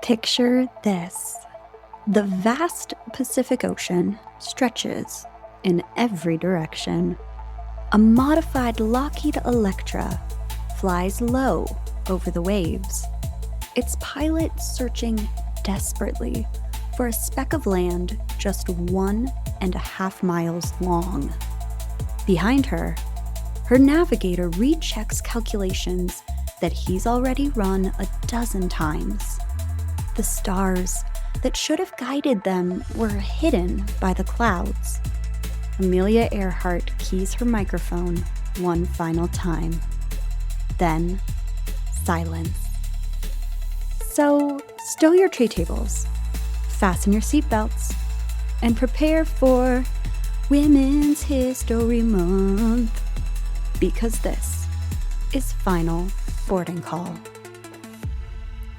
Picture this. The vast Pacific Ocean stretches in every direction. A modified Lockheed Electra flies low over the waves, its pilot searching desperately for a speck of land just 1.5 miles long. Behind her, her navigator rechecks calculations that he's already run a dozen times. The stars that should have guided them were hidden by the clouds. Amelia Earhart keys her microphone one final time. Then, silence. So, stow your tray tables, fasten your seatbelts, and prepare for Women's History Month, because this is Final Boarding Call.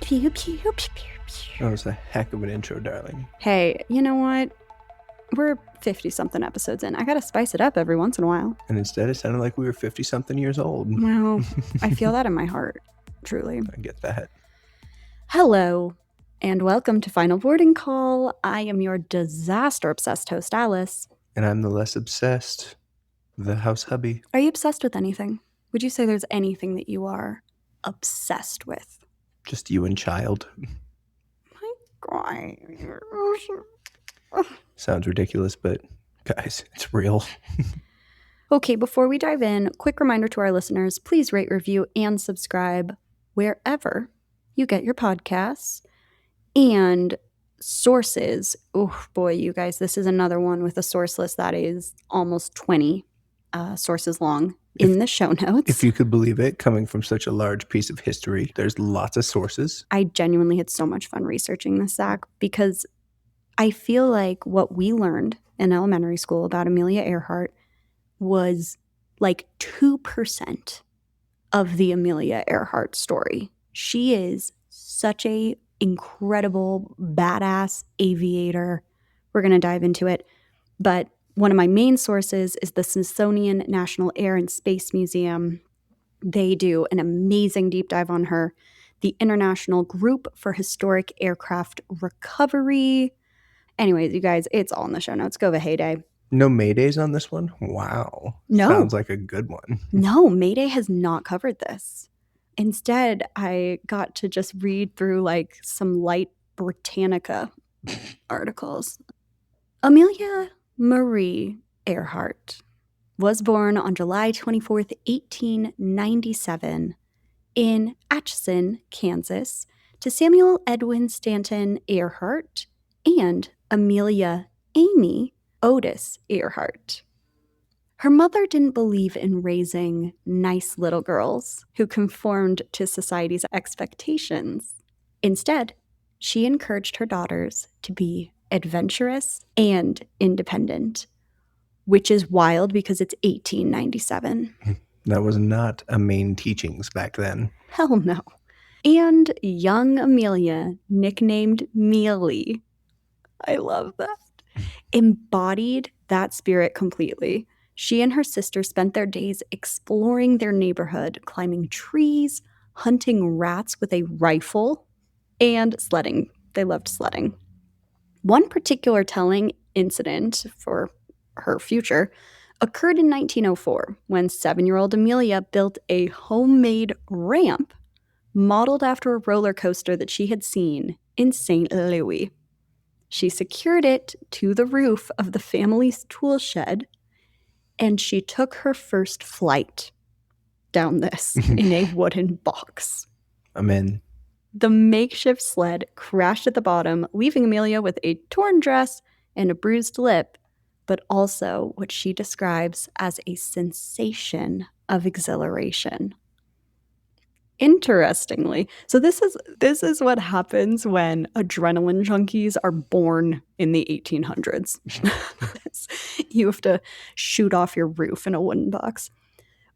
Pew, pew, pew, pew, pew. That was a heck of an intro, darling. Hey, you know what? We're 50-something episodes in. I gotta spice it up every once in a while. And instead, it sounded like we were 50-something years old. Well, I feel that in my heart, truly. I get that. Hello, and welcome to Final Boarding Call. I am your disaster-obsessed host, Alice. And I'm the less obsessed, the house hubby. Are you obsessed with anything? Would you say there's anything that you are obsessed with? Just you and child. Sounds ridiculous, but guys, it's real. Okay, before we dive in, quick reminder to our listeners, please rate, review, and subscribe wherever you get your podcasts. And sources. Oh boy, you guys, this is another one with a source list that is almost 20 sources long in the show notes. If you could believe it, coming from such a large piece of history, there's lots of sources. I genuinely had so much fun researching this, Zach, because I feel like what we learned in elementary school about Amelia Earhart was like 2% of the Amelia Earhart story. She is such a incredible, badass aviator. We're going to dive into it. But one of my main sources is the Smithsonian National Air and Space Museum. They do an amazing deep dive on her. The International Group for Historic Aircraft Recovery. Anyways, you guys, it's all in the show notes. Go have a heyday. No Maydays on this one? Wow. No. Sounds like a good one. No, Mayday has not covered this. Instead, I got to just read through like some light Britannica articles. Amelia Marie Earhart was born on July 24th, 1897 in Atchison, Kansas, to Samuel Edwin Stanton Earhart and Amelia Amy Otis Earhart. Her mother didn't believe in raising nice little girls who conformed to society's expectations. Instead, she encouraged her daughters to be adventurous and independent, which is wild because it's 1897. That was not a main teachings back then. Hell no. And young Amelia, nicknamed Mealy, I love that, embodied that spirit completely. She and her sister spent their days exploring their neighborhood, climbing trees, hunting rats with a rifle, and sledding. They loved sledding. One particular telling incident for her future occurred in 1904 when 7-year-old Amelia built a homemade ramp modeled after a roller coaster that she had seen in St. Louis. She secured it to the roof of the family's tool shed, and she took her first flight down this in a wooden box. I'm in. The makeshift sled crashed at the bottom, leaving Amelia with a torn dress and a bruised lip, but also what she describes as a sensation of exhilaration. Interestingly, so this is what happens when adrenaline junkies are born in the 1800s. You have to shoot off your roof in a wooden box.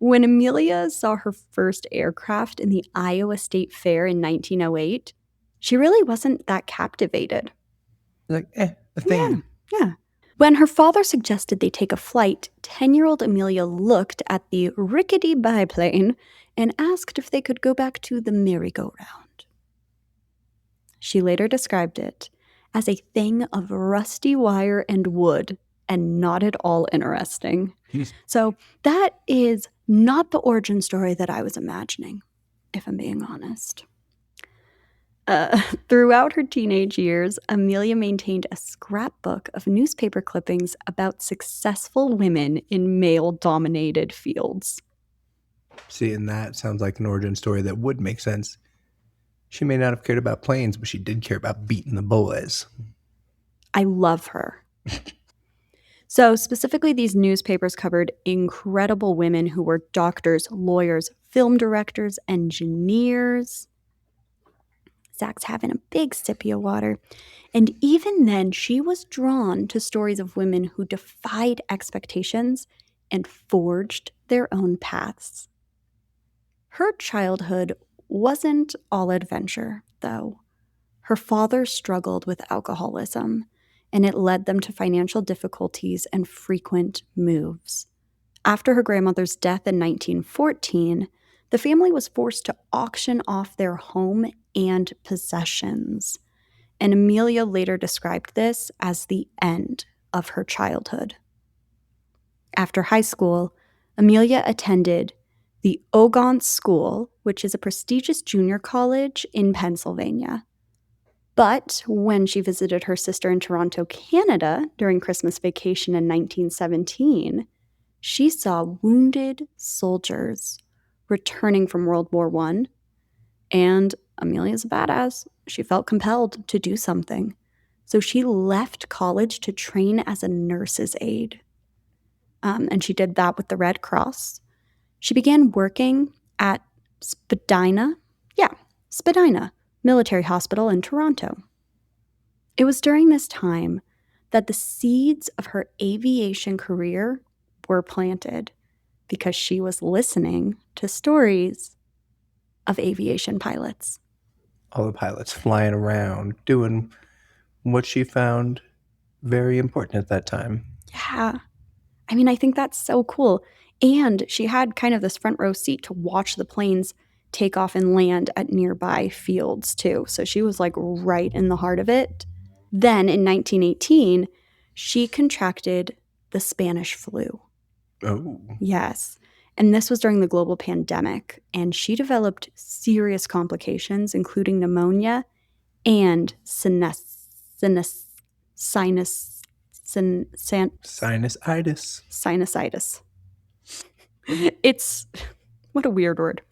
When Amelia saw her first aircraft in the Iowa State Fair in 1908, she really wasn't that captivated. Like, a thing. Yeah. When her father suggested they take a flight, 10-year-old Amelia looked at the rickety biplane and asked if they could go back to the merry-go-round. She later described it as a thing of rusty wire and wood and not at all interesting. So that is not the origin story that I was imagining, if I'm being honest. Throughout her teenage years, Amelia maintained a scrapbook of newspaper clippings about successful women in male-dominated fields. See, and that sounds like an origin story that would make sense. She may not have cared about planes, but she did care about beating the boys. I love her. So, specifically, these newspapers covered incredible women who were doctors, lawyers, film directors, engineers. Zach's having a big sippy of water. And even then, she was drawn to stories of women who defied expectations and forged their own paths. Her childhood wasn't all adventure, though. Her father struggled with alcoholism, and it led them to financial difficulties and frequent moves. After her grandmother's death in 1914, the family was forced to auction off their home and possessions. And Amelia later described this as the end of her childhood. After high school, Amelia attended the Ogontz School, which is a prestigious junior college in Pennsylvania. But when she visited her sister in Toronto, Canada, during Christmas vacation in 1917, she saw wounded soldiers returning from World War I, and Amelia's a badass. She felt compelled to do something. So she left college to train as a nurse's aide. And she did that with the Red Cross. She began working at Spadina Military Hospital in Toronto. It was during this time that the seeds of her aviation career were planted because she was listening to stories of aviation pilots. All the pilots flying around, doing what she found very important at that time. Yeah. I mean, I think that's so cool. And she had kind of this front row seat to watch the planes take off and land at nearby fields, too. So she was like right in the heart of it. Then in 1918, she contracted the Spanish flu. Oh. Yes. And this was during the global pandemic. And she developed serious complications, including pneumonia and sinusitis. It's what a weird word.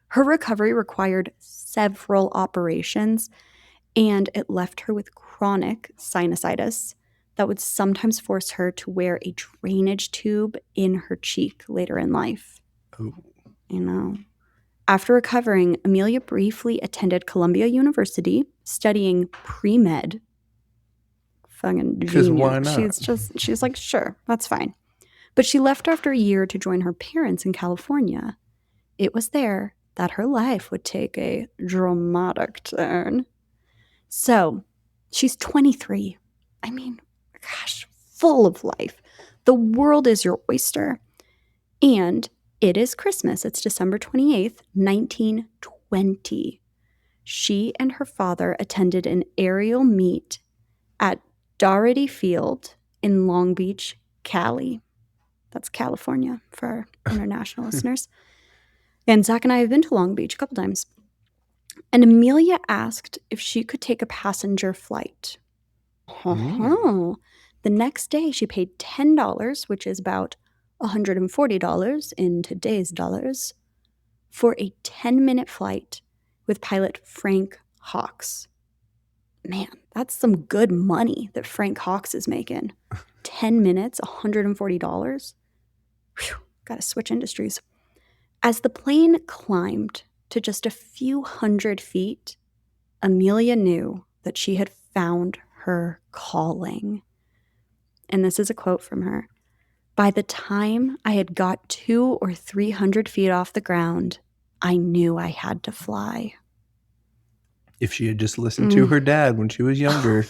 Her recovery required several operations, and it left her with chronic sinusitis that would sometimes force her to wear a drainage tube in her cheek later in life. Oh. You know. After recovering, Amelia briefly attended Columbia University studying pre-med. Fucking genius. Why not? She's like, sure, that's fine. But she left after a year to join her parents in California. It was there that her life would take a dramatic turn. So, she's 23. I mean, gosh, full of life. The world is your oyster. And it is Christmas. It's December 28th, 1920. She and her father attended an aerial meet at Doherty Field in Long Beach, Cali. That's California for our international listeners. And Zach and I have been to Long Beach a couple times. And Amelia asked if she could take a passenger flight. The next day, she paid $10, which is about $140 in today's dollars, for a 10-minute flight with pilot Frank Hawks. Man, that's some good money that Frank Hawks is making. 10 minutes, $140. Whew, gotta switch industries. As the plane climbed to just a few hundred feet, Amelia knew that she had found her calling. And this is a quote from her. By the time I had got 200 or 300 feet off the ground, I knew I had to fly. If she had just listened to her dad when she was younger.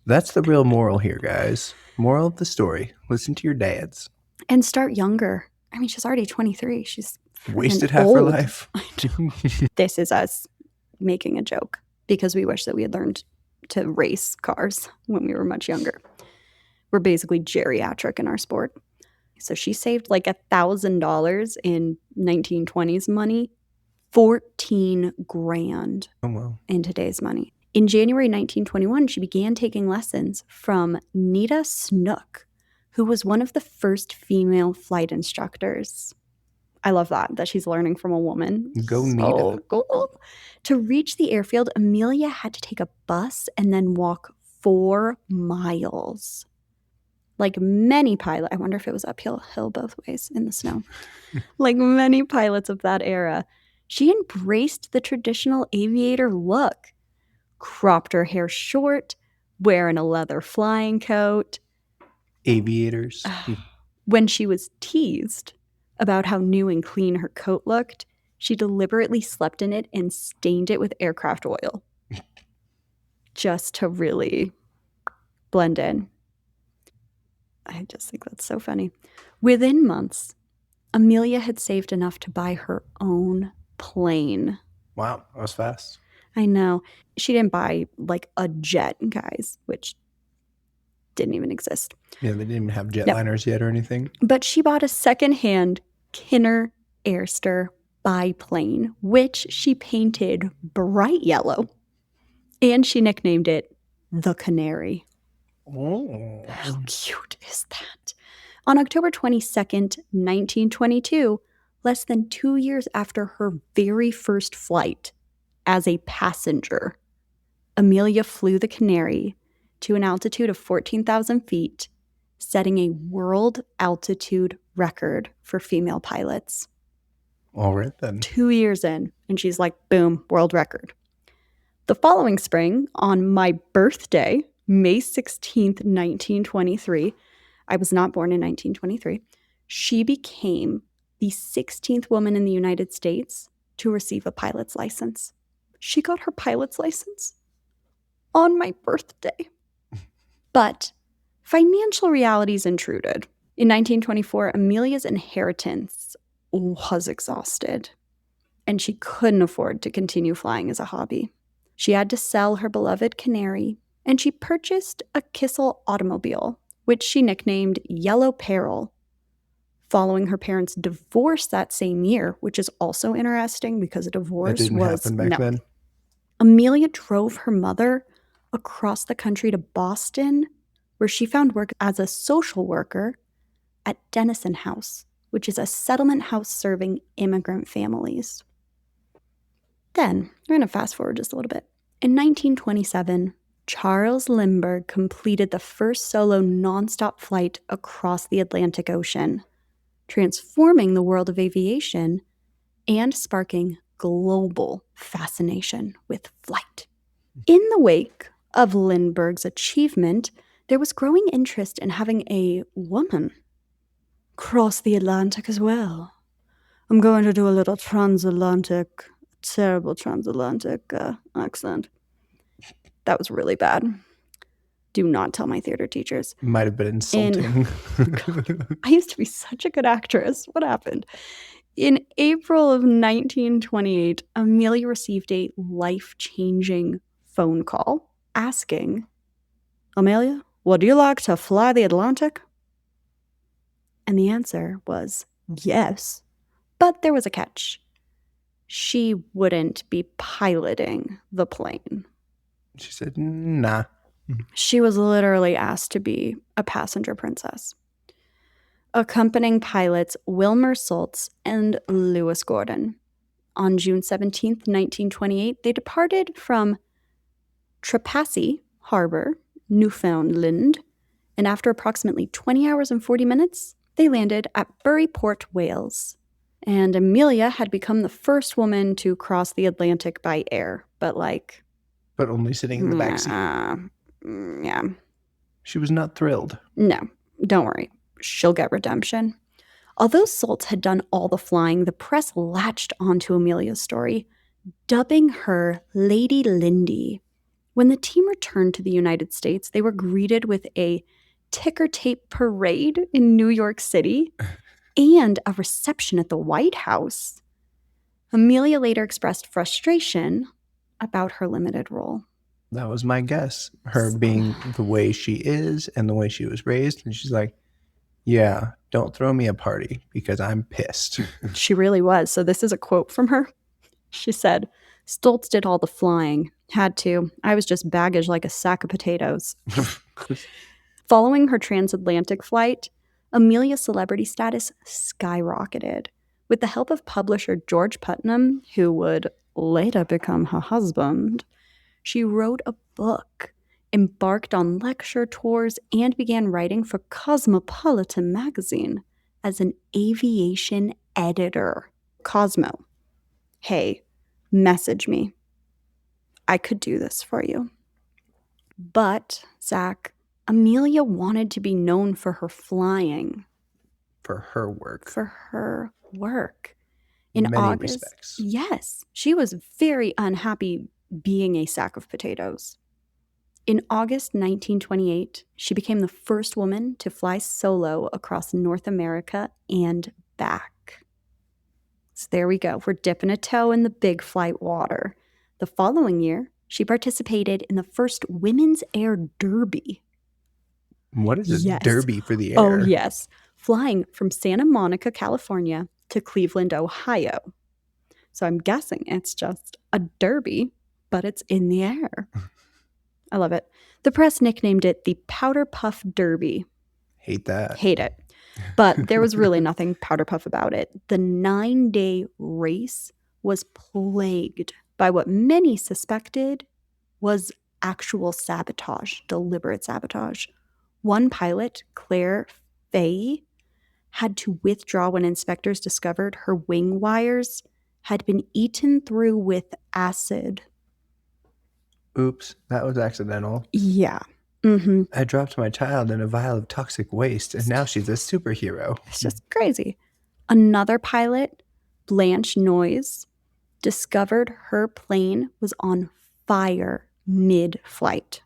That's the real moral here, guys. Moral of the story. Listen to your dads. And start younger. I mean, she's already 23. She's wasted half her life. This is us making a joke. because we wish that we had learned to race cars when we were much younger. We're basically geriatric in our sport. So she saved like $1,000 in 1920s money, 14 grand Oh, wow. in today's money. In January 1921, she began taking lessons from Nita Snook, who was one of the first female flight instructors. I love that she's learning from a woman. Go So Nita. cool. To reach the airfield, Amelia had to take a bus and then walk 4 miles. Like many pilots, I wonder if it was uphill both ways in the snow. Like many pilots of that era, she embraced the traditional aviator look, cropped her hair short, wearing a leather flying coat. Aviators. When she was teased about how new and clean her coat looked, she deliberately slept in it and stained it with aircraft oil just to really blend in. I just think that's so funny. Within months, Amelia had saved enough to buy her own plane. Wow, that was fast. I know. She didn't buy like a jet, guys, which didn't even exist. Yeah, they didn't even have jetliners yet or anything. But she bought a secondhand Kinner Airster biplane, which she painted bright yellow. And she nicknamed it the Canary. Oh. How cute is that? On October 22nd, 1922, less than 2 years after her very first flight as a passenger, Amelia flew the Canary to an altitude of 14,000 feet, setting a world altitude record for female pilots. All right, then. 2 years in, and she's like, boom, world record. The following spring, on my birthday, May 16th, 1923, I was not born in 1923, she became the 16th woman in the United States to receive a pilot's license. She got her pilot's license on my birthday. But financial realities intruded. In 1924, Amelia's inheritance was exhausted, and she couldn't afford to continue flying as a hobby. She had to sell her beloved Canary, and she purchased a Kissel automobile, which she nicknamed Yellow Peril, following her parents' divorce that same year, which is also interesting because a divorce That didn't happen back then. Amelia drove her mother across the country to Boston, where she found work as a social worker at Dennison House, which is a settlement house serving immigrant families. Then, we're going to fast forward just a little bit. In 1927, Charles Lindbergh completed the first solo nonstop flight across the Atlantic Ocean, transforming the world of aviation and sparking global fascination with flight. In the wake of Lindbergh's achievement, there was growing interest in having a woman cross the Atlantic as well. I'm going to do a little terrible transatlantic accent. That was really bad. Do not tell my theater teachers. Might have been insulting. I used to be such a good actress. What happened? In April of 1928, Amelia received a life-changing phone call asking, Amelia, would you like to fly the Atlantic? And the answer was yes, but there was a catch. She wouldn't be piloting the plane. She said, nah. She was literally asked to be a passenger princess. Accompanying pilots Wilmer Schultz and Lewis Gordon. On June 17th, 1928, they departed from Trepassey Harbor, Newfoundland, and after approximately 20 hours and 40 minutes, they landed at Buryport, Wales. And Amelia had become the first woman to cross the Atlantic by air, but only sitting in the backseat. Yeah. She was not thrilled. No, don't worry. She'll get redemption. Although Schultz had done all the flying, the press latched onto Amelia's story, dubbing her Lady Lindy. When the team returned to the United States, they were greeted with a ticker tape parade in New York City and a reception at the White House. Amelia later expressed frustration about her limited role. That was my guess. Her being the way she is and the way she was raised. And she's like, yeah, don't throw me a party because I'm pissed. She really was. So this is a quote from her. She said, Stoltz did all the flying. Had to. I was just baggage like a sack of potatoes. Following her transatlantic flight, Amelia's celebrity status skyrocketed. With the help of publisher George Putnam, who would later become her husband, she wrote a book, embarked on lecture tours, and began writing for Cosmopolitan magazine as an aviation editor. Cosmo, hey, message me. I could do this for you. But, Zach, Amelia wanted to be known for her flying. For her work. For her work. In many respects. Yes. She was very unhappy being a sack of potatoes. In August 1928, she became the first woman to fly solo across North America and back. So there we go. We're dipping a toe in the big flight water. The following year, she participated in the first Women's Air Derby. What is a derby for the air? Oh, yes. Flying from Santa Monica, California to Cleveland, Ohio. So I'm guessing it's just a derby, but it's in the air. I love it. The press nicknamed it the Powder Puff Derby. Hate that. Hate it. But there was really nothing powder puff about it. The 9-day race was plagued by what many suspected was actual sabotage, deliberate sabotage. One pilot, Claire Fay, had to withdraw when inspectors discovered her wing wires had been eaten through with acid. Oops, that was accidental. Yeah. Mm-hmm. I dropped my child in a vial of toxic waste, and now she's a superhero. It's just crazy. Another pilot, Blanche Noyes, discovered her plane was on fire mid-flight.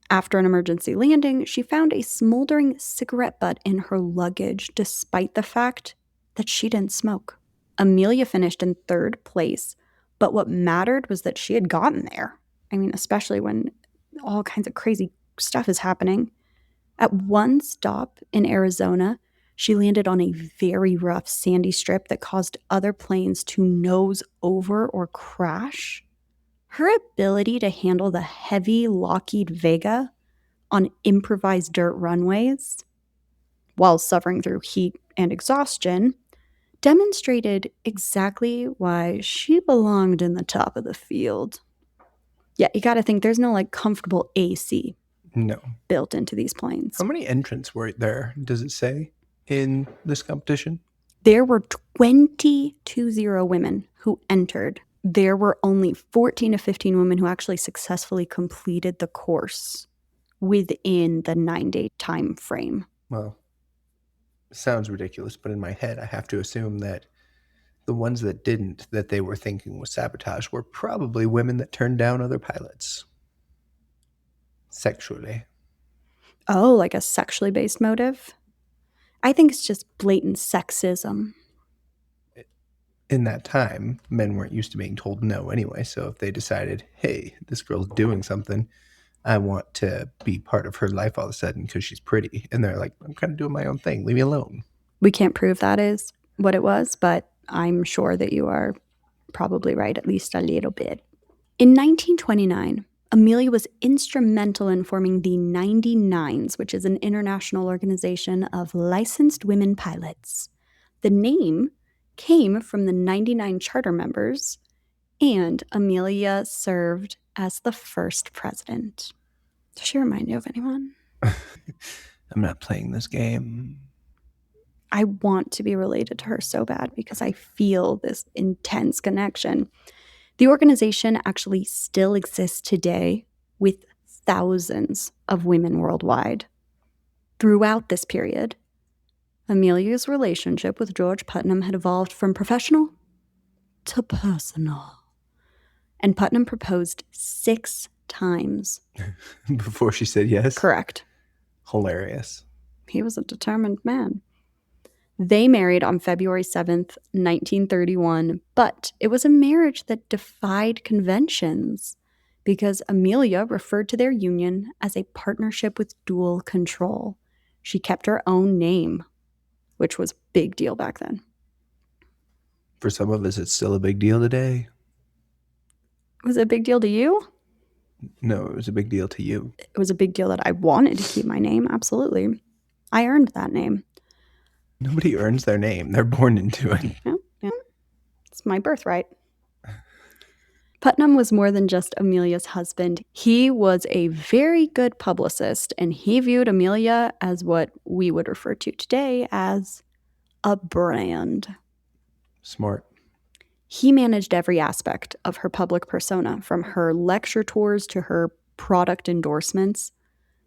After an emergency landing, she found a smoldering cigarette butt in her luggage, despite the fact that she didn't smoke. Amelia finished in 3rd place, but what mattered was that she had gotten there. I mean, especially when all kinds of crazy stuff is happening. At one stop in Arizona, she landed on a very rough sandy strip that caused other planes to nose over or crash. Her ability to handle the heavy Lockheed Vega on improvised dirt runways while suffering through heat and exhaustion demonstrated exactly why she belonged in the top of the field. Yeah, you got to think there's no comfortable AC built into these planes. How many entrants were there, does it say, in this competition? There were 20 women who entered. There were only 14 to 15 women who actually successfully completed the course within the 9-day time frame. Well, sounds ridiculous, but in my head, I have to assume that the ones that didn't, that they were thinking was sabotage, were probably women that turned down other pilots. Sexually. Oh, like a sexually based motive? I think it's just blatant sexism. In that time, men weren't used to being told no anyway, so if they decided, hey, this girl's doing something, I want to be part of her life all of a sudden because she's pretty, and they're like, I'm kind of doing my own thing, leave me alone. We can't prove that is what it was, but I'm sure that you are probably right, at least a little bit. In 1929, Amelia was instrumental in forming the 99s, which is an international organization of licensed women pilots. The name came from the 99 charter members, and Amelia served as the first president. Does she remind you of anyone? I'm not playing this game. I want to be related to her so bad because I feel this intense connection. The organization actually still exists today with thousands of women worldwide. Throughout this period, Amelia's relationship with George Putnam had evolved from professional to personal. And Putnam proposed 6 times. Before she said yes? Correct. Hilarious. He was a determined man. They married on February 7th, 1931, but it was a marriage that defied conventions because Amelia referred to their union as a partnership with dual control. She kept her own name, which was a big deal back then. For some of us, it's still a big deal today. Was it a big deal to you? No, it was a big deal to you. It was a big deal that I wanted to keep my name, absolutely. I earned that name. Nobody earns their name. They're born into it. Yeah. It's my birthright. Putnam was more than just Amelia's husband. He was a very good publicist, and he viewed Amelia as what we would refer to today as a brand. Smart. He managed every aspect of her public persona, from her lecture tours to her product endorsements.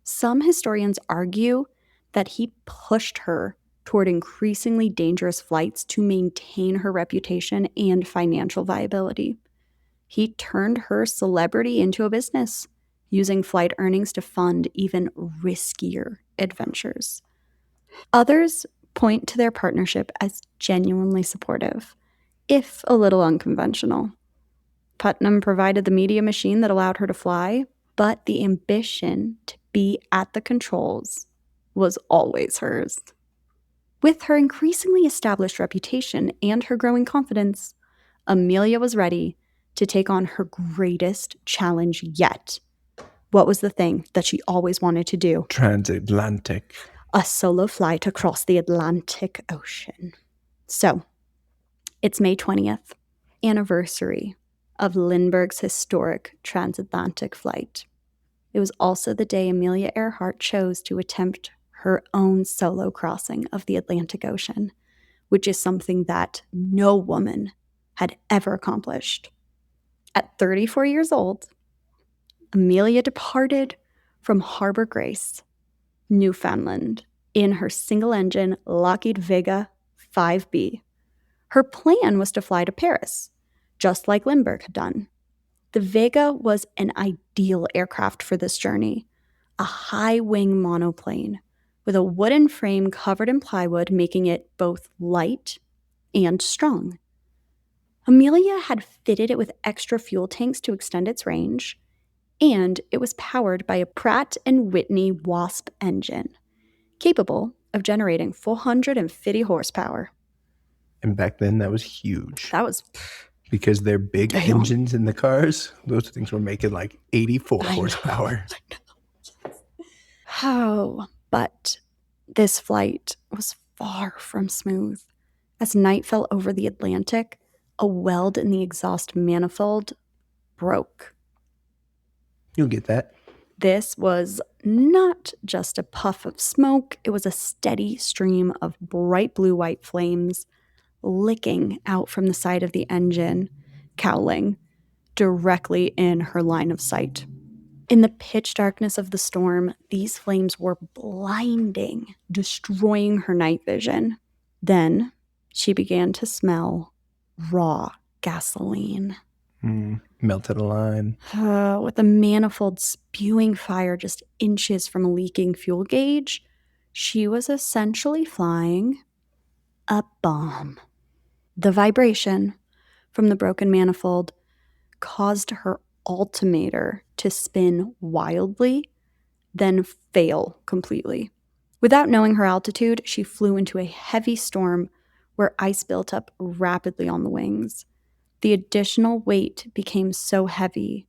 Some historians argue that he pushed her toward increasingly dangerous flights to maintain her reputation and financial viability. He turned her celebrity into a business, using flight earnings to fund even riskier adventures. Others point to their partnership as genuinely supportive, if a little unconventional. Putnam provided the media machine that allowed her to fly, but the ambition to be at the controls was always hers. With her increasingly established reputation and her growing confidence, Amelia was ready to take on her greatest challenge yet. What was the thing that she always wanted to do? Transatlantic. A solo flight across the Atlantic Ocean. So, it's May 20th, anniversary of Lindbergh's historic transatlantic flight. It was also the day Amelia Earhart chose to attempt her own solo crossing of the Atlantic Ocean, which is something that no woman had ever accomplished. At 34 years old, Amelia departed from Harbor Grace, Newfoundland, in her single-engine Lockheed Vega 5B. Her plan was to fly to Paris, just like Lindbergh had done. The Vega was an ideal aircraft for this journey, a high-wing monoplane with a wooden frame covered in plywood, making it both light and strong. Amelia had fitted it with extra fuel tanks to extend its range, and it was powered by a Pratt & Whitney Wasp engine, capable of generating 450 horsepower. And back then, that was huge. That was Because they're big damn. engines in the cars. Those things were making like 84 I know. horsepower. Oh, but this flight was far from smooth. As night fell over the Atlantic, a weld in the exhaust manifold broke. You'll get that. This was not just a puff of smoke, it was a steady stream of bright blue-white flames licking out from the side of the engine, cowling directly in her line of sight. In the pitch darkness of the storm, these flames were blinding, destroying her night vision. Then she began to smell raw gasoline. Melted a line. With the manifold spewing fire just inches from a leaking fuel gauge, she was essentially flying a bomb. The vibration from the broken manifold caused her altimeter to spin wildly, then fail completely. Without knowing her altitude, she flew into a heavy storm where ice built up rapidly on the wings. The additional weight became so heavy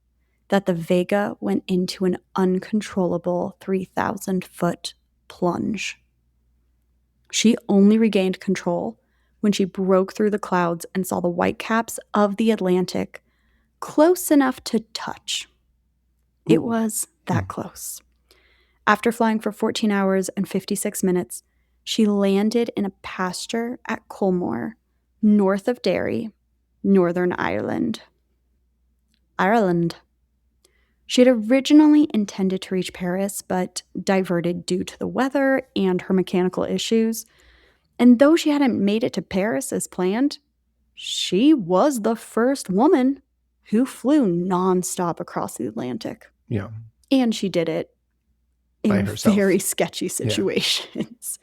that the Vega went into an uncontrollable 3,000-foot plunge. She only regained control when she broke through the clouds and saw the whitecaps of the Atlantic close enough to touch. It was that close. After flying for 14 hours and 56 minutes, she landed in a pasture at Culmore, north of Derry, Northern Ireland. She had originally intended to reach Paris, but diverted due to the weather and her mechanical issues. And though she hadn't made it to Paris as planned, she was the first woman who flew nonstop across the Atlantic. Yeah. And she did it By in herself. very sketchy situations.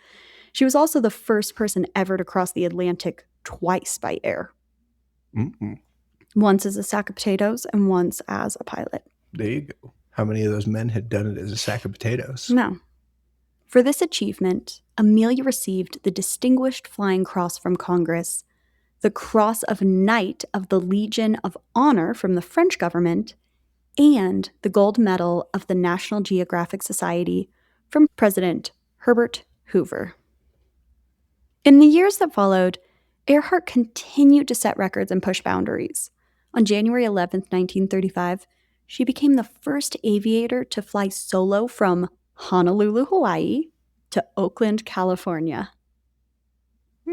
She was also the first person ever to cross the Atlantic twice by air. Mm-mm. Once as a sack of potatoes and once as a pilot. There you go. How many of those men had done it as a sack of potatoes? No. For this achievement, Amelia received the Distinguished Flying Cross from Congress, the Cross of Knight of the Legion of Honor from the French government, and the Gold Medal of the National Geographic Society from President Herbert Hoover. In the years that followed, Earhart continued to set records and push boundaries. On January 11, 1935, she became the first aviator to fly solo from Honolulu, Hawaii to Oakland, California.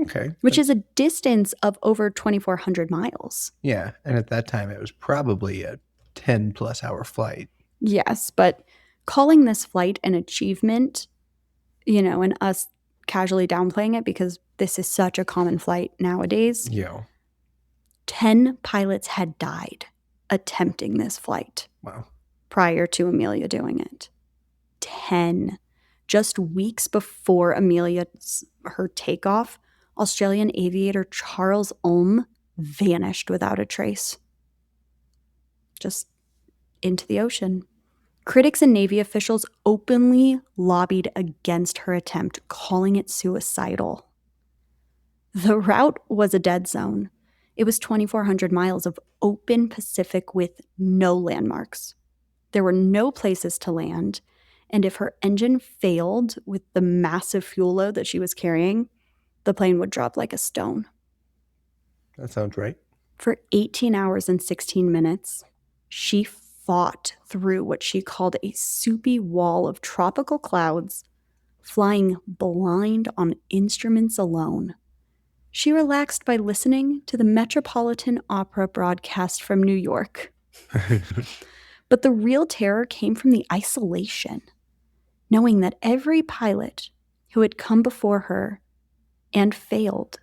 Okay. Which is a distance of over 2,400 miles. Yeah, and at that time it was probably a 10-plus hour flight. Yes, but calling this flight an achievement, and us casually downplaying it because this is such a common flight nowadays. Yeah. 10 pilots had died attempting this flight. Wow. Prior to Amelia doing it. 10. Just weeks before her takeoff, Australian aviator Charles Ulm vanished without a trace. Just into the ocean. Critics and Navy officials openly lobbied against her attempt, calling it suicidal. The route was a dead zone. It was 2,400 miles of open Pacific with no landmarks. There were no places to land, and if her engine failed with the massive fuel load that she was carrying, the plane would drop like a stone. That sounds right. For 18 hours and 16 minutes, she fought through what she called a soupy wall of tropical clouds, flying blind on instruments alone. She relaxed by listening to the Metropolitan Opera broadcast from New York. But the real terror came from the isolation, knowing that every pilot who had come before her and failed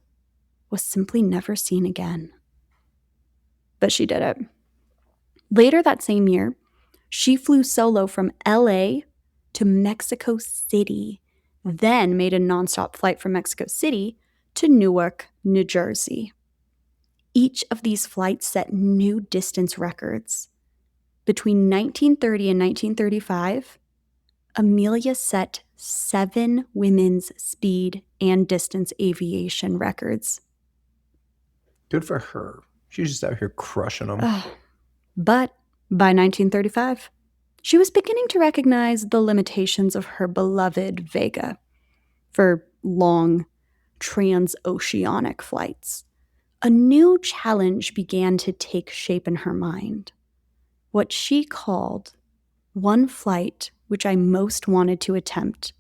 was simply never seen again. But she did it. Later that same year, she flew solo from LA to Mexico City, then made a nonstop flight from Mexico City to Newark, New Jersey. Each of these flights set new distance records. Between 1930 and 1935, Amelia set 7 women's speed and distance aviation records. Good for her. She's just out here crushing them. But by 1935, she was beginning to recognize the limitations of her beloved Vega for long transoceanic flights. A new challenge began to take shape in her mind. What she called one flight which I most wanted to attempt,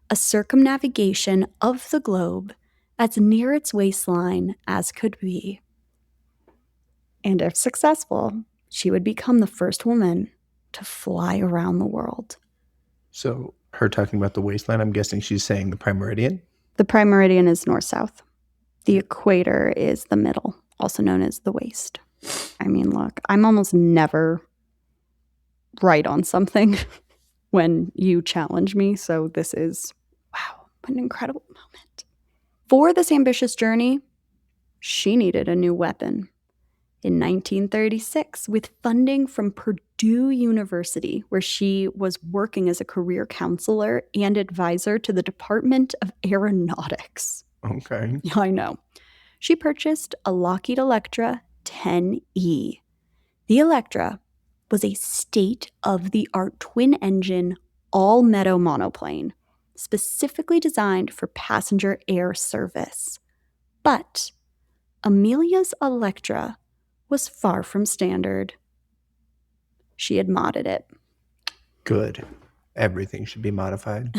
a circumnavigation of the globe as near its waistline as could be. And if successful, she would become the first woman to fly around the world. So her talking about the waistline, I'm guessing she's saying the prime meridian? The prime meridian is north-south. The equator is the middle, also known as the waist. I mean, look, I'm almost never right on something when you challenge me, so this is, wow, an incredible moment. For this ambitious journey, she needed a new weapon. In 1936, with funding from Purdue University, where she was working as a career counselor and advisor to the Department of Aeronautics. Okay. I know. She purchased a Lockheed Electra 10E. The Electra was a state-of-the-art twin-engine, all-meadow monoplane, specifically designed for passenger air service. But Amelia's Electra was far from standard. She had modded it. Good. Everything should be modified.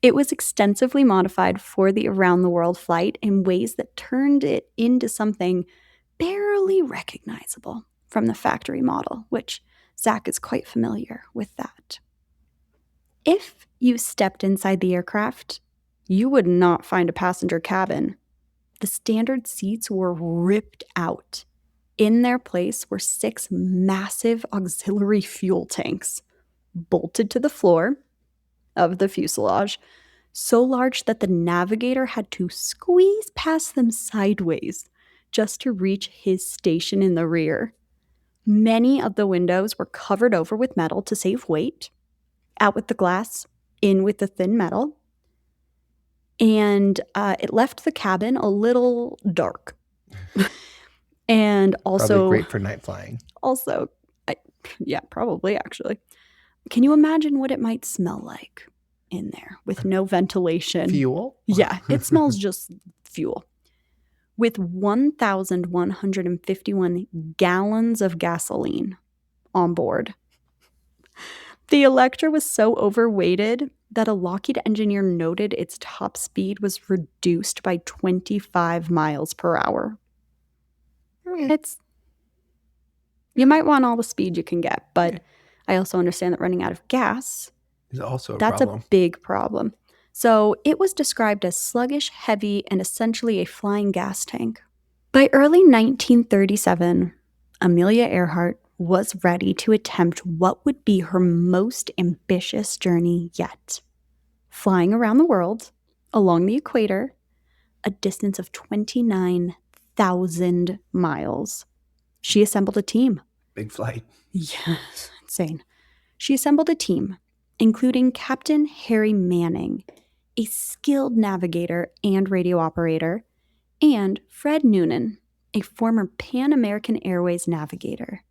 It was extensively modified for the around-the-world flight in ways that turned it into something barely recognizable from the factory model, which Zach is quite familiar with that. If you stepped inside the aircraft, you would not find a passenger cabin. The standard seats were ripped out. In their place were 6 massive auxiliary fuel tanks bolted to the floor of the fuselage so large that the navigator had to squeeze past them sideways just to reach his station in the rear. Many of the windows were covered over with metal to save weight. Out with the glass, in with the thin metal. And it left the cabin a little dark. And also, Probably great for night flying. Yeah, probably actually. Can you imagine what it might smell like in there with no ventilation? Fuel? Yeah, it smells just fuel. With 1,151 gallons of gasoline on board. The Electra was so overweighted that a Lockheed engineer noted its top speed was reduced by 25 miles per hour. You might want all the speed you can get, but I also understand that running out of gas is also a that's problem. a big problem. So it was described as sluggish, heavy, and essentially a flying gas tank. By early 1937, Amelia Earhart was ready to attempt what would be her most ambitious journey yet. Flying around the world, along the equator, a distance of 29,000 miles. She assembled a team. Big flight. Yes, insane. She assembled a team, including Captain Harry Manning, a skilled navigator and radio operator, and Fred Noonan, a former Pan American Airways navigator.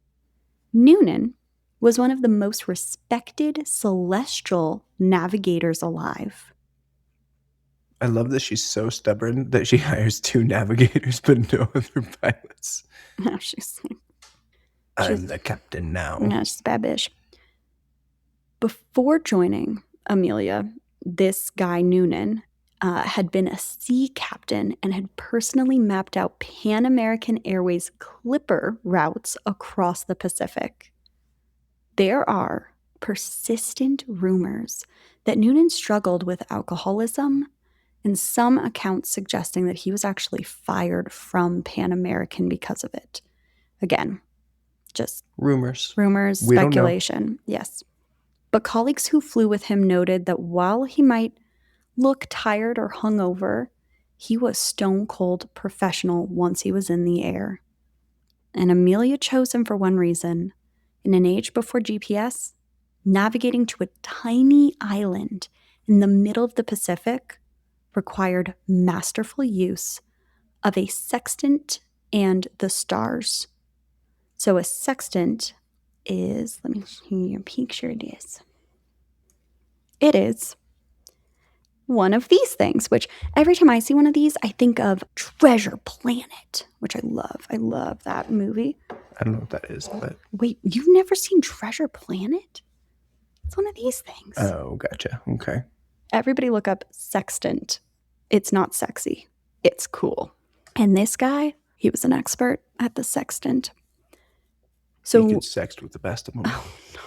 Noonan was one of the most respected celestial navigators alive. I love that she's so stubborn that she hires 2 navigators but no other pilots. No, she's I'm the captain now. No, she's a bad bitch. Before joining Amelia, this guy Noonan had been a sea captain and had personally mapped out Pan American Airways Clipper routes across the Pacific. There are persistent rumors that Noonan struggled with alcoholism, and some accounts suggesting that he was actually fired from Pan American because of it. Again, just rumors, speculation. We don't know. Yes. But colleagues who flew with him noted that while he might look tired or hungover, he was stone cold professional once he was in the air. And Amelia chose him for one reason. In an age before GPS, navigating to a tiny island in the middle of the Pacific required masterful use of a sextant and the stars. So a sextant is, let me picture this. It is one of these things, which every time I see one of these, I think of Treasure Planet, which I love. I love that movie. I don't know what that is, but... Wait, you've never seen Treasure Planet? It's one of these things. Oh, gotcha. Okay. Everybody look up sextant. It's not sexy. It's cool. And this guy, he was an expert at the sextant. So he could sext with the best of them. Oh, no.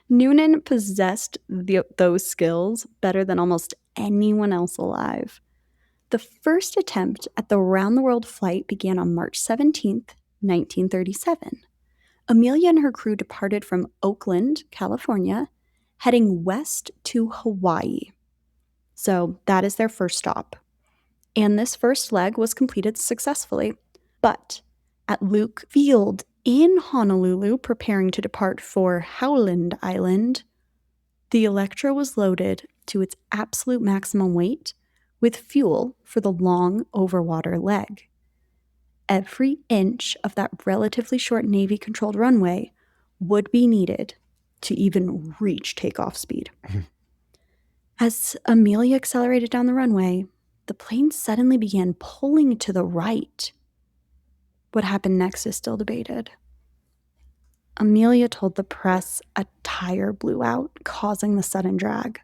Noonan possessed those skills better than almost anyone else alive. The first attempt at the round-the-world flight began on March 17th, 1937. Amelia and her crew departed from Oakland, California, heading west to Hawaii. So that is their first stop. And this first leg was completed successfully. But at Luke Field in Honolulu, preparing to depart for Howland Island, the Electra was loaded to its absolute maximum weight with fuel for the long overwater leg. Every inch of that relatively short Navy-controlled runway would be needed to even reach takeoff speed. As Amelia accelerated down the runway, the plane suddenly began pulling to the right. What happened next is still debated. Amelia told the press a tire blew out, causing the sudden drag.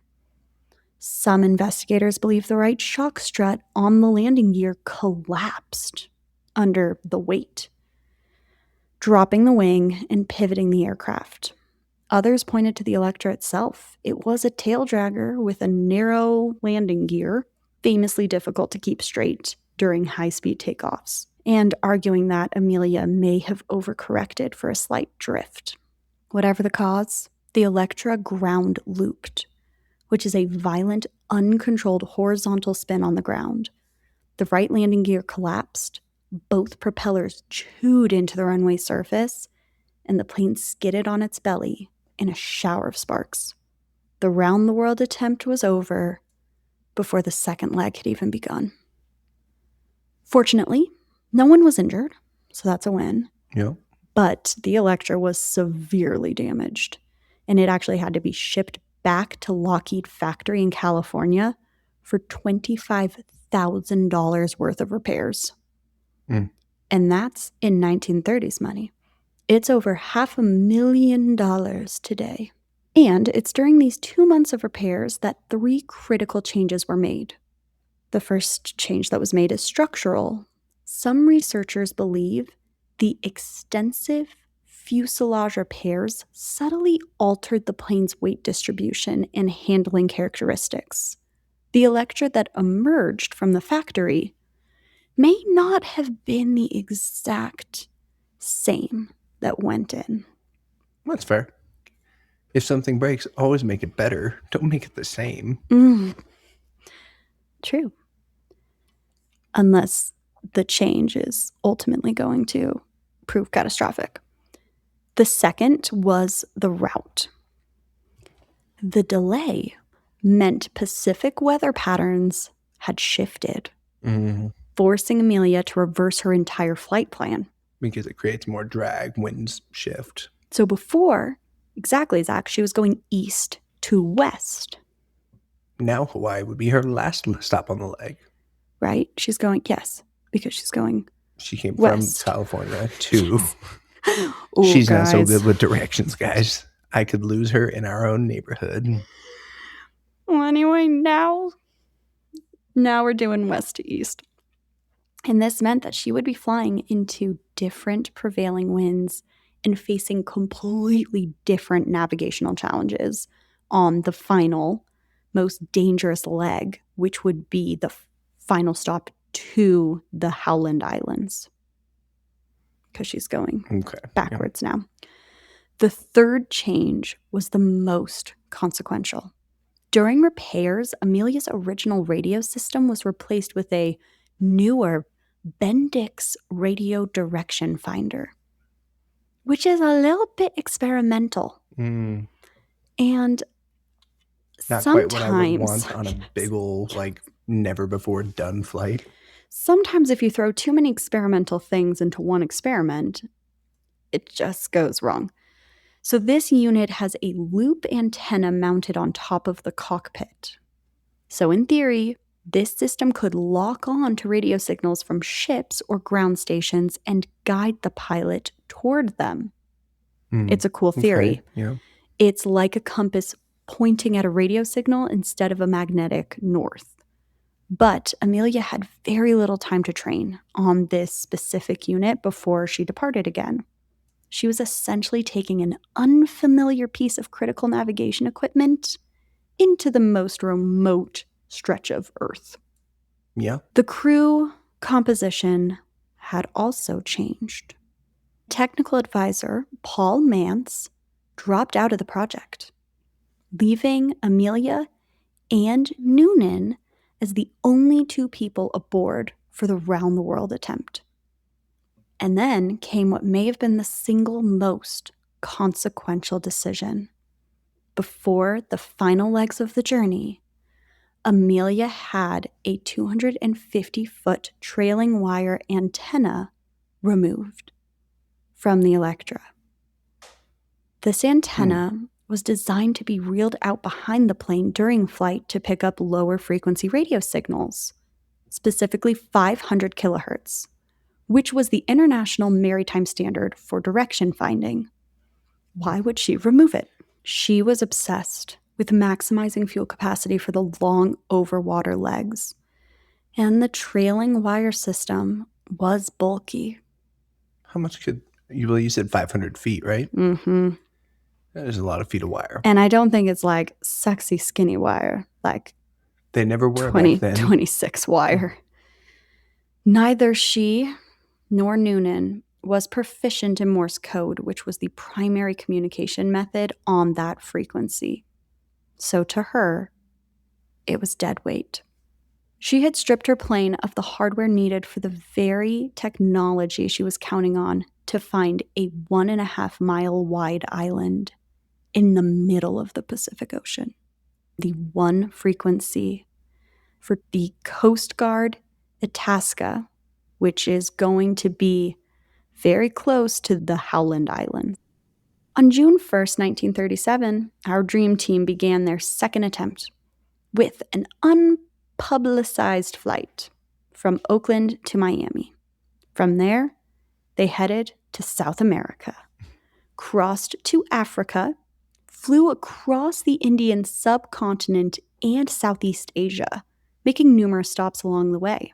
Some investigators believe the right shock strut on the landing gear collapsed under the weight, dropping the wing and pivoting the aircraft. Others pointed to the Electra itself. It was a tail dragger with a narrow landing gear, famously difficult to keep straight during high-speed takeoffs, and arguing that Amelia may have overcorrected for a slight drift. Whatever the cause, the Electra ground looped, which is a violent uncontrolled horizontal spin on the ground. The right landing gear collapsed, both propellers chewed into the runway surface, and the plane skidded on its belly in a shower of sparks. The round-the-world attempt was over before the second leg had even begun. Fortunately, no one was injured, so that's a win. Yep. But the Electra was severely damaged, and it actually had to be shipped back to Lockheed factory in California for $25,000 worth of repairs. Mm. And that's in 1930s money. It's over $500,000 today. And it's during these 2 months of repairs that 3 critical changes were made. The first change that was made is structural. Some researchers believe the extensive fuselage repairs subtly altered the plane's weight distribution and handling characteristics. The Electra that emerged from the factory may not have been the exact same that went in. That's fair. If something breaks, always make it better. Don't make it the same. True. Unless the change is ultimately going to prove catastrophic. The second was the route. The delay meant Pacific weather patterns had shifted, forcing Amelia to reverse her entire flight plan. Because it creates more drag, winds shift. So before, exactly, Zach, she was going east to west. Now Hawaii would be her last stop on the leg. Right? She's going, yes, because she's going She came west. from California to... Ooh, She's guys. not so good with directions, guys. I could lose her in our own neighborhood. Well, anyway, now we're doing west to east. And this meant that she would be flying into different prevailing winds and facing completely different navigational challenges on the final, most dangerous leg, which would be the final stop to the Howland Islands. Because she's going backwards now. The third change was the most consequential. During repairs, Amelia's original radio system was replaced with a newer Bendix radio direction finder, which is a little bit experimental. And not quite what I would want on a big ol', like, never before done flight. Sometimes if you throw too many experimental things into one experiment, it just goes wrong. So this unit has a loop antenna mounted on top of the cockpit. So in theory, this system could lock on to radio signals from ships or ground stations and guide the pilot toward them. It's a cool theory. Yeah. It's like a compass pointing at a radio signal instead of a magnetic north. But Amelia had very little time to train on this specific unit before she departed again. She was essentially taking an unfamiliar piece of critical navigation equipment into the most remote stretch of Earth. Yeah. The crew composition had also changed. Technical advisor Paul Mance dropped out of the project, leaving Amelia and Noonan as the only 2 people aboard for the round-the-world attempt. And then came what may have been the single most consequential decision. Before the final legs of the journey, Amelia had a 250-foot trailing wire antenna removed from the Electra. This antenna was designed to be reeled out behind the plane during flight to pick up lower frequency radio signals, specifically 500 kilohertz, which was the international maritime standard for direction finding. Why would she remove it? She was obsessed with maximizing fuel capacity for the long overwater legs, and the trailing wire system was bulky. How much could you said 500 feet, right? Mm-hmm. That is a lot of feet of wire. And I don't think it's like sexy skinny wire, like they never were back then. 26 wire. Neither she nor Noonan was proficient in Morse code, which was the primary communication method on that frequency. So to her, It was dead weight. She had stripped her plane of the hardware needed for the very technology she was counting on to find a 1.5-mile wide island in the middle of the Pacific Ocean. The one frequency for the Coast Guard Itasca, which is going to be very close to the Howland Islands. On June 1st, 1937, our dream team began their second attempt with an unpublicized flight from Oakland to Miami. From there, they headed to South America, crossed to Africa, flew across the Indian subcontinent and Southeast Asia, making numerous stops along the way.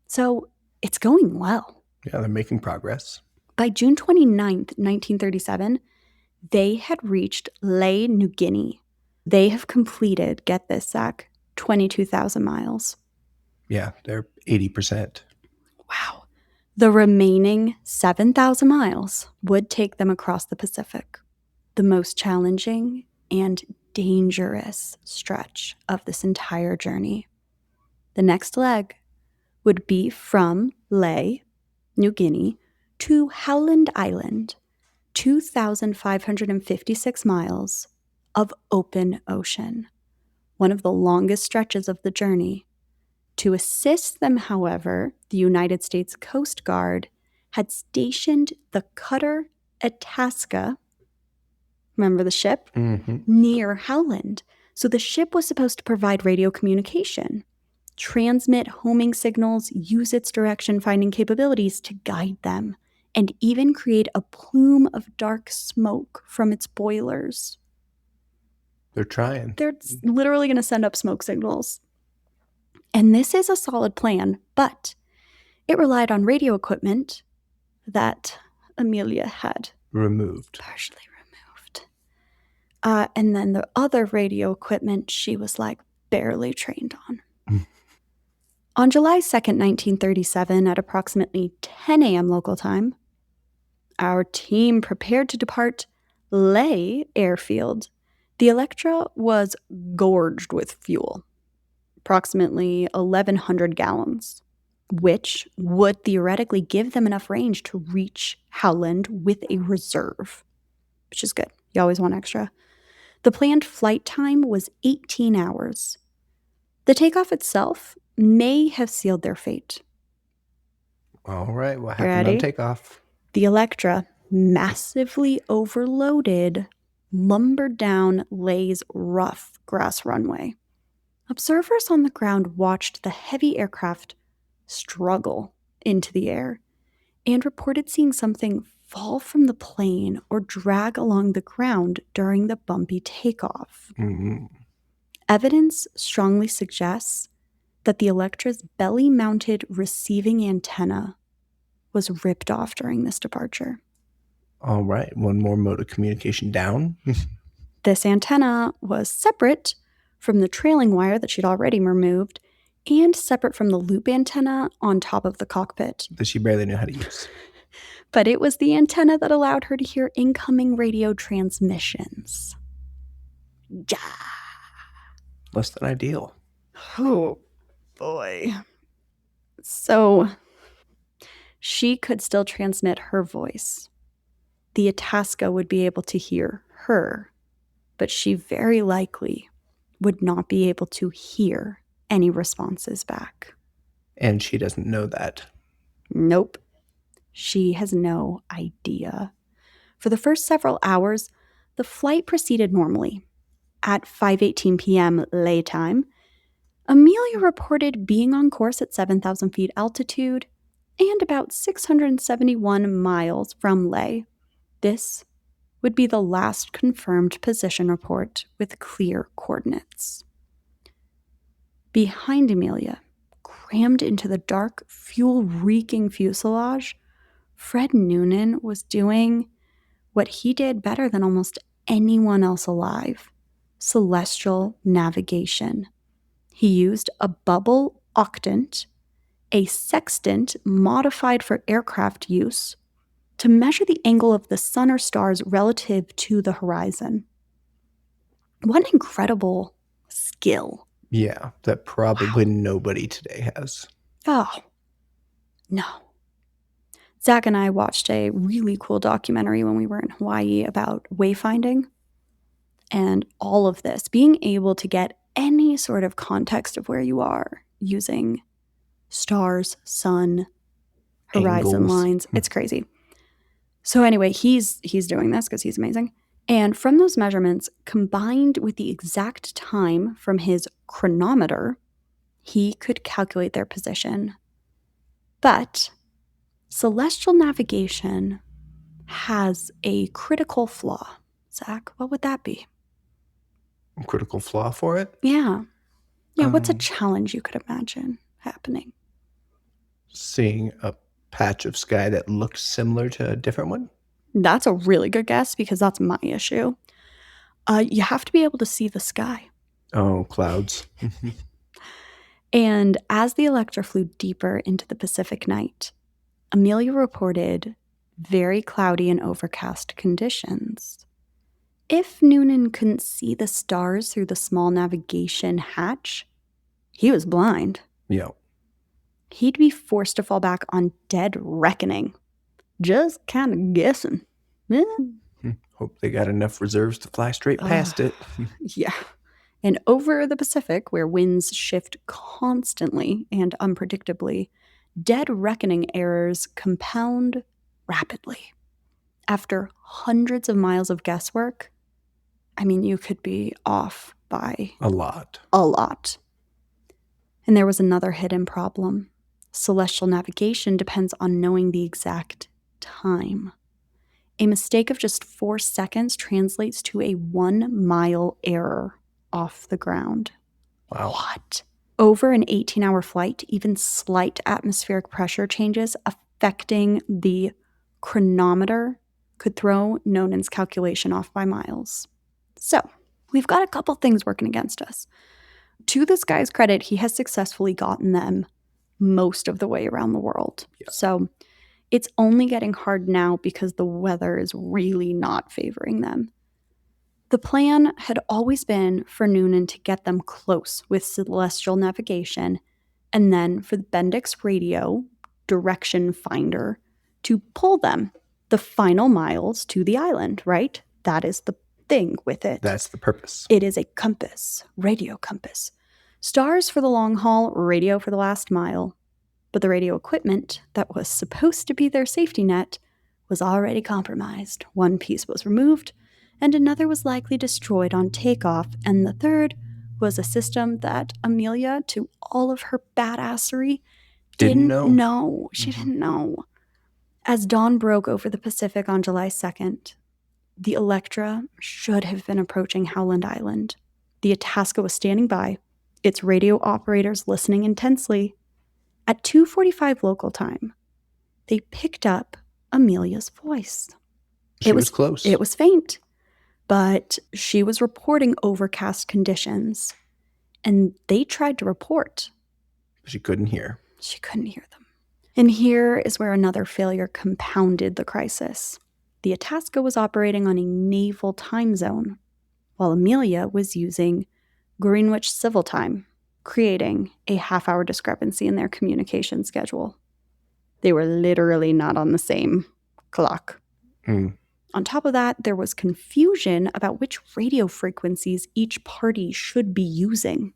So it's going well. Yeah, they're making progress. By June 29th, 1937, they had reached Lae, New Guinea. They have completed, get this, Zach, 22,000 miles. Yeah, they're 80%. Wow. The remaining 7,000 miles would take them across the Pacific, the most challenging and dangerous stretch of this entire journey. The next leg would be from Lae, New Guinea, to Howland Island, 2,556 miles of open ocean, one of the longest stretches of the journey. To assist them, however, the United States Coast Guard had stationed the cutter Itasca, remember the ship, near Howland. So the ship was supposed to provide radio communication, transmit homing signals, use its direction-finding capabilities to guide them, and even create a plume of dark smoke from its boilers. They're trying. They're literally going to send up smoke signals. And this is a solid plan, but it relied on radio equipment that Amelia had Removed. partially removed. And then the other radio equipment she was like barely trained on. On July 2nd, 1937, at approximately 10 a.m. local time, our team prepared to depart Lae Airfield. The Electra was gorged with fuel, approximately 1,100 gallons, which would theoretically give them enough range to reach Howland with a reserve, which is good. You always want extra. The planned flight time was 18 hours. The takeoff itself may have sealed their fate. All right, what You happened ready? on takeoff? The Electra, massively overloaded, lumbered down Lae's rough grass runway. Observers on the ground watched the heavy aircraft struggle into the air and reported seeing something fall from the plane or drag along the ground during the bumpy takeoff. Evidence strongly suggests that the Electra's belly-mounted receiving antenna was ripped off during this departure. All right, one more mode of communication down. This antenna was separate from the trailing wire that she'd already removed and separate from the loop antenna on top of the cockpit. That she barely knew how to use. But it was the antenna that allowed her to hear incoming radio transmissions. Ja. Less than ideal. Oh, boy. So she could still transmit her voice. The Itasca would be able to hear her, but she very likely would not be able to hear any responses back. And she doesn't know that. Nope. She has no idea. For the first several hours, the flight proceeded normally. At 5:18 p.m. Lae time, Amelia reported being on course at 7,000 feet altitude and about 671 miles from Lae. This would be the last confirmed position report with clear coordinates. Behind Amelia, crammed into the dark, fuel-reeking fuselage, Fred Noonan was doing what he did better than almost anyone else alive: celestial navigation. He used a bubble octant, a sextant modified for aircraft use, to measure the angle of the sun or stars relative to the horizon. What an incredible skill Yeah, that probably nobody today has. Oh, no. Zach and I watched a really cool documentary when we were in Hawaii about wayfinding and all of this, being able to get any sort of context of where you are using stars, sun, horizon Angles. lines. It's crazy. So anyway, he's doing this because he's amazing. And from those measurements, combined with the exact time from his chronometer, he could calculate their position. But celestial navigation has a critical flaw. Zach, what would that be? Critical flaw for it? Yeah. Yeah, what's a challenge you could imagine happening? Seeing a patch of sky that looks similar to a different one? That's a really good guess because that's my issue. You have to be able to see the sky. Oh, clouds. And as the Electra flew deeper into the Pacific night, Amelia reported very cloudy and overcast conditions. If Noonan couldn't see the stars through the small navigation hatch, he was blind. Yeah. He'd be forced to fall back on dead reckoning. Just kind of guessing. Hope they got enough reserves to fly straight past it. Yeah. And over the Pacific, where winds shift constantly and unpredictably, dead reckoning errors compound rapidly. After hundreds of miles of guesswork, I mean, you could be off by A lot. a lot. And there was another hidden problem. Celestial navigation depends on knowing the exact time. A mistake of just 4 seconds translates to a 1-mile error off the ground. Wow. What? Over an 18-hour flight, even slight atmospheric pressure changes affecting the chronometer could throw Nonan's calculation off by miles. So, we've got a couple things working against us. To this guy's credit, he has successfully gotten them most of the way around the world. Yeah. So, it's only getting hard now because the weather is really not favoring them. The plan had always been for Noonan to get them close with celestial navigation, and then for the Bendix radio, direction finder, to pull them the final miles to the island, right? That is the thing with it. That's the purpose. It is a compass, radio compass. Stars for the long haul, radio for the last mile. But the radio equipment that was supposed to be their safety net was already compromised. One piece was removed, and another was likely destroyed on takeoff, and the third was a system that Amelia, to all of her badassery, didn't know. She didn't know. As dawn broke over the Pacific on July 2nd, the Electra should have been approaching Howland Island. The Itasca was standing by, its radio operators listening intensely. At 2:45 local time, they picked up Amelia's voice. She was close. It was faint, but she was reporting overcast conditions, and they tried to report. She couldn't hear. She couldn't hear them. And here is where another failure compounded the crisis. The Itasca was operating on a naval time zone, while Amelia was using Greenwich Civil Time, creating a half-hour discrepancy in their communication schedule. They were literally not on the same clock. On top of that, there was confusion about which radio frequencies each party should be using.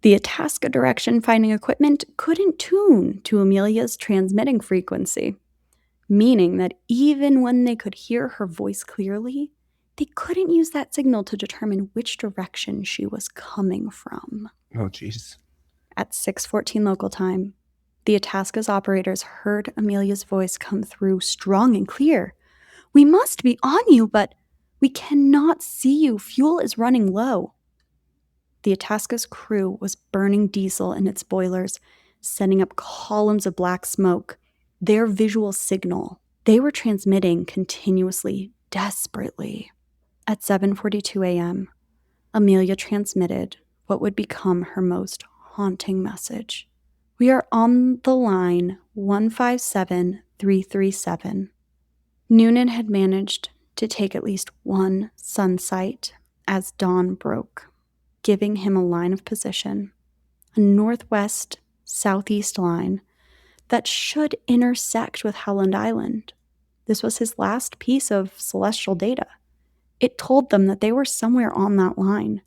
The Itasca direction finding equipment couldn't tune to Amelia's transmitting frequency, meaning that even when they could hear her voice clearly, they couldn't use that signal to determine which direction she was coming from. Oh, jeez. At 6:14 local time, the Itasca's operators heard Amelia's voice come through strong and clear. "We must be on you, but we cannot see you. Fuel is running low." The Itasca's crew was burning diesel in its boilers, sending up columns of black smoke. Their visual signal, they were transmitting continuously, desperately. At 7:42 a.m., Amelia transmitted what would become her most haunting message. "We are on the line 157337. Noonan had managed to take at least one sun sight as dawn broke. giving him a line of position, a northwest-southeast line that should intersect with Howland Island. This was his last piece of celestial data. It told them that they were somewhere on that line,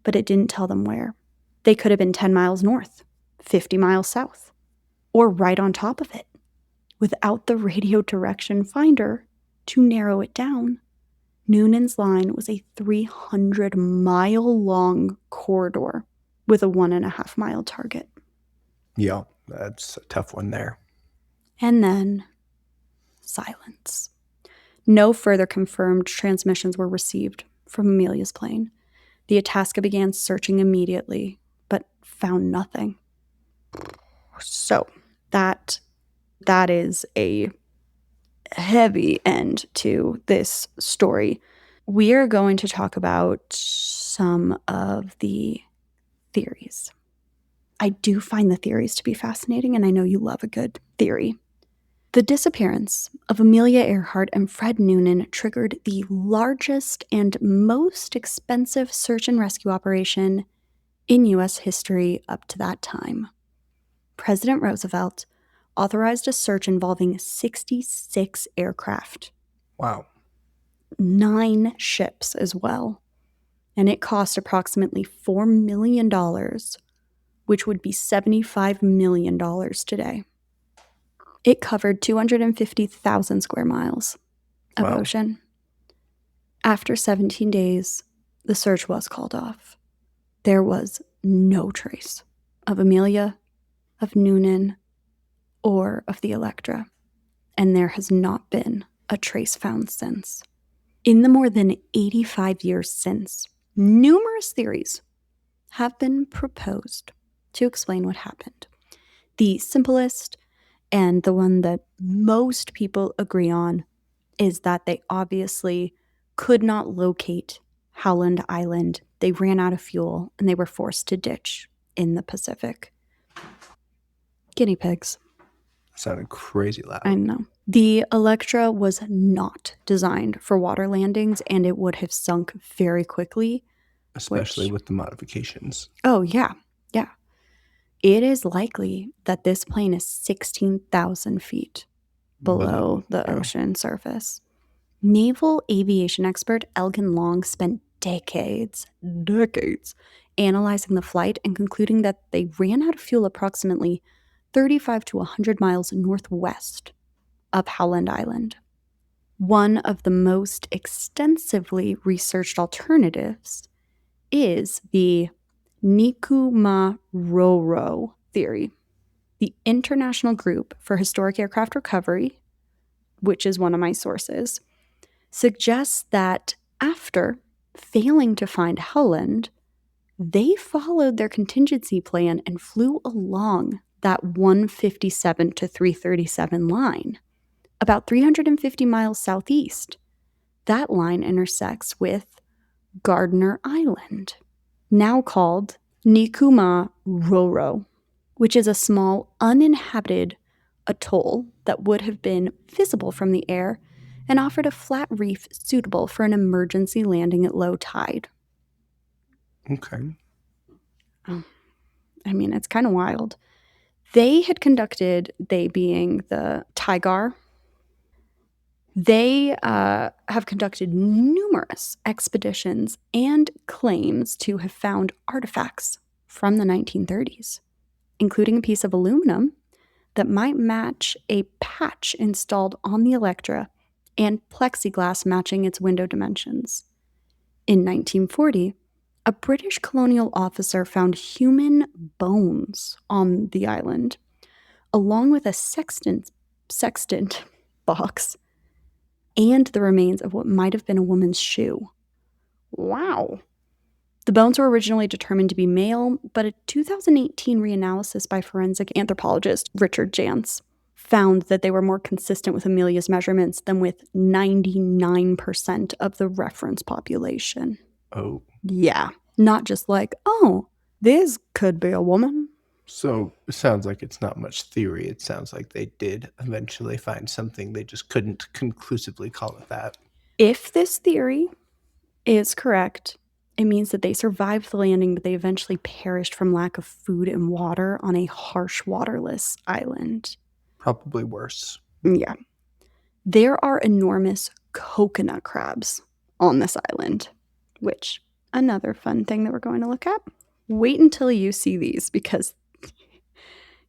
but it didn't tell them where. They could have been 10 miles north, 50 miles south, or right on top of it. Without the radio direction finder to narrow it down, Noonan's line was a 300-mile-long corridor with a 1.5-mile target. Yeah, that's a tough one there. And then silence. No further confirmed transmissions were received from Amelia's plane. The Itasca began searching immediately, but found nothing. So that is a heavy end to this story. We are going to talk about some of the theories. I do find the theories to be fascinating, and I know you love a good theory. The disappearance of Amelia Earhart and Fred Noonan triggered the largest and most expensive search and rescue operation in U.S. history up to that time. President Roosevelt authorized a search involving 66 aircraft. Wow. 9 ships as well. And it cost approximately $4 million, which would be $75 million today. It covered 250,000 square miles of ocean. After 17 days, the search was called off. There was no trace of Amelia, of Noonan, or of the Electra, and there has not been a trace found since. In the more than 85 years since, numerous theories have been proposed to explain what happened. The simplest and the one that most people agree on is that they obviously could not locate Howland Island. They ran out of fuel and they were forced to ditch in the Pacific. Guinea pigs. Sounded crazy loud. I know. The Electra was not designed for water landings, and it would have sunk very quickly. Especially with the modifications. Oh, yeah. Yeah. It is likely that this plane is 16,000 feet below the ocean surface. Naval aviation expert Elgin Long spent decades analyzing the flight and concluding that they ran out of fuel approximately 35 to 100 miles northwest of Howland Island. One of the most extensively researched alternatives is the Nikumaroro theory. The International Group for Historic Aircraft Recovery, which is one of my sources, suggests that after failing to find Howland, they followed their contingency plan and flew along that 157 to 337 line, about 350 miles southeast. That line intersects with Gardner Island, now called Nikumaroro, which is a small uninhabited atoll that would have been visible from the air and offered a flat reef suitable for an emergency landing at low tide. Okay. I mean, it's kind of wild. They being the Tigar, they have conducted numerous expeditions and claims to have found artifacts from the 1930s, including a piece of aluminum that might match a patch installed on the Electra and plexiglass matching its window dimensions. In 1940, a British colonial officer found human bones on the island, along with a sextant box and the remains of what might have been a woman's shoe. Wow. The bones were originally determined to be male, but a 2018 reanalysis by forensic anthropologist Richard Jantz found that they were more consistent with Amelia's measurements than with 99% of the reference population. Oh. Yeah. Not just like, oh, this could be a woman. So it sounds like it's not much theory. It sounds like they did eventually find something. They just couldn't conclusively call it that. If this theory is correct, It means that they survived the landing, but they eventually perished from lack of food and water on a harsh, waterless island. Probably worse. Yeah. There are enormous coconut crabs on this island, which, another fun thing that we're going to look at. Wait until you see these because,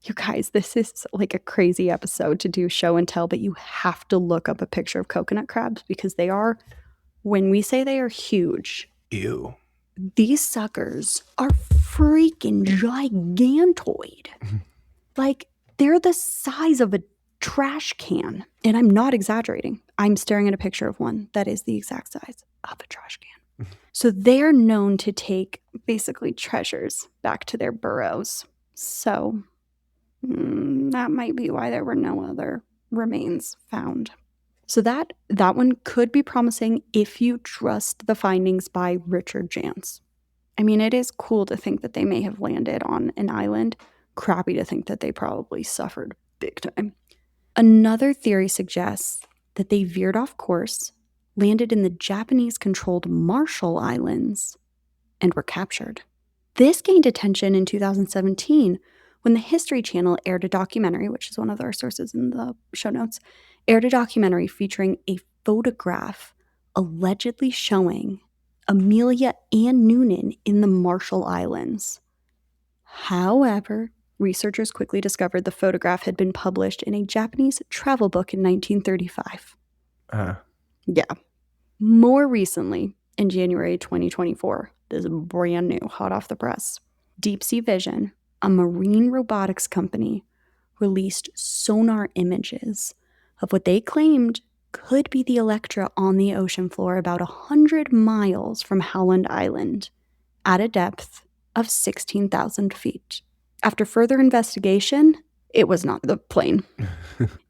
you guys, this is like a crazy episode to do show and tell, but you have to look up a picture of coconut crabs because they are, when we say they are huge, Ew. these suckers are freaking gigantoid. Like, they're the size of a trash can. And I'm not exaggerating. I'm staring at a picture of one that is the exact size of a trash can. So they're known to take basically treasures back to their burrows. So that might be why there were no other remains found. So that one could be promising if you trust the findings by Richard Jantz. I mean, it is cool to think that they may have landed on an island. Crappy to think that they probably suffered big time. Another theory suggests that they veered off course, landed in the Japanese-controlled Marshall Islands, and were captured. This gained attention in 2017 when the History Channel aired a documentary, which is one of our sources in the show notes, aired a documentary featuring a photograph allegedly showing Amelia and Noonan in the Marshall Islands. However, researchers quickly discovered the photograph had been published in a Japanese travel book in 1935. Yeah. More recently, in January 2024, this is brand new, hot off the press, Deep Sea Vision, a marine robotics company, released sonar images of what they claimed could be the Electra on the ocean floor about 100 miles from Howland Island at a depth of 16,000 feet. After further investigation, it was not the plane.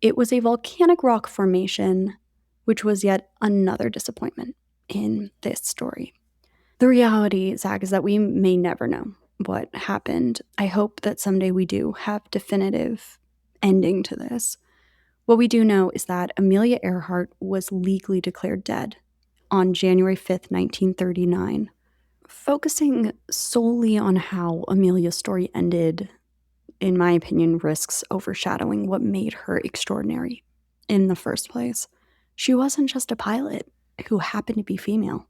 It was a volcanic rock formation, which was yet another disappointment in this story. The reality, Zach, is that we may never know what happened. I hope that someday we do have definitive ending to this. What we do know is that Amelia Earhart was legally declared dead on January 5th, 1939. Focusing solely on how Amelia's story ended, in my opinion, risks overshadowing what made her extraordinary in the first place. She wasn't just a pilot who happened to be female.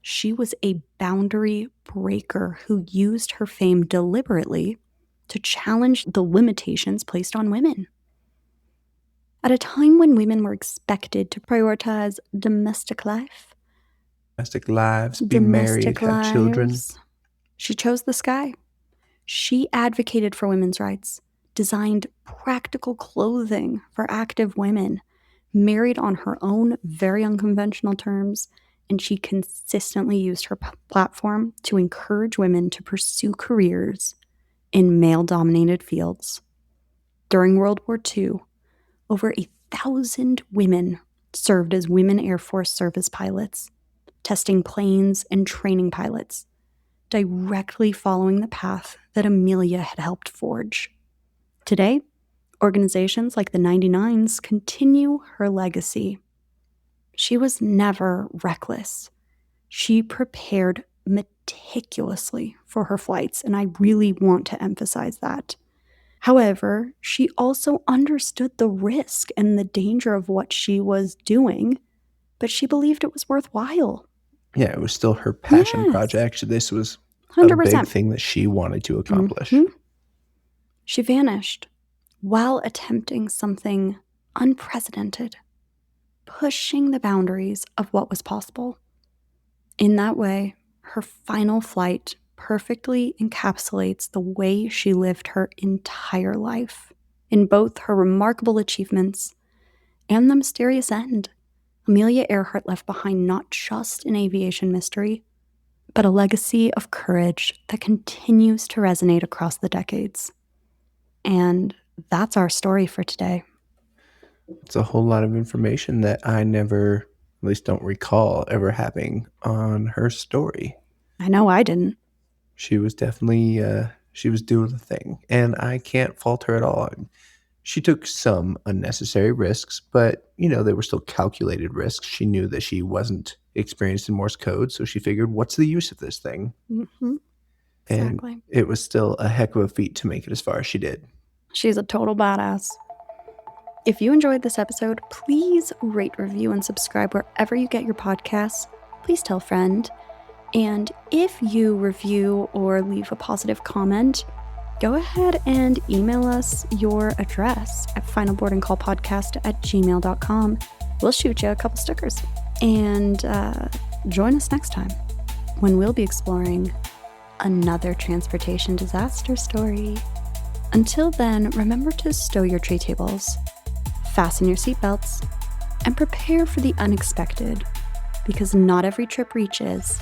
She was a boundary breaker who used her fame deliberately to challenge the limitations placed on women. At a time when women were expected to prioritize domestic life, Domestic lives, be married, have children. She chose the sky. She advocated for women's rights, designed practical clothing for active women, married on her own very unconventional terms, and she consistently used her platform to encourage women to pursue careers in male-dominated fields. During World War II, over 1,000 women served as women Air Force service pilots, testing planes and training pilots, directly following the path that Amelia had helped forge. Today, organizations like the 99s continue her legacy. She was never reckless. She prepared meticulously for her flights, and I really want to emphasize that. However, she also understood the risk and the danger of what she was doing, but she believed it was worthwhile. Yeah, it was still her passion project. This was 100%. A big thing that she wanted to accomplish. She vanished while attempting something unprecedented, pushing the boundaries of what was possible. In that way, her final flight perfectly encapsulates the way she lived her entire life. In both her remarkable achievements and the mysterious end, Amelia Earhart left behind not just an aviation mystery, but a legacy of courage that continues to resonate across the decades. And that's our story for today. It's a whole lot of information that I never, at least don't recall, ever having on her story. I know I didn't. She was definitely, she was doing the thing. And I can't fault her at all. She took some unnecessary risks, but, they were still calculated risks. She knew that she wasn't experienced in Morse code, so she figured, what's the use of this thing? Mm-hmm. And Exactly. it was still a heck of a feat to make it as far as she did. She's a total badass. If you enjoyed this episode, please rate, review, and subscribe wherever you get your podcasts. Please tell a friend. And if you review or leave a positive comment, go ahead and email us your address at finalboardingcallpodcast@gmail.com. We'll shoot you a couple stickers. And join us next time when we'll be exploring another transportation disaster story. Until then, remember to stow your tray tables, fasten your seatbelts, and prepare for the unexpected, because not every trip reaches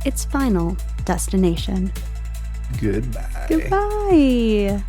its final destination. Goodbye. Goodbye.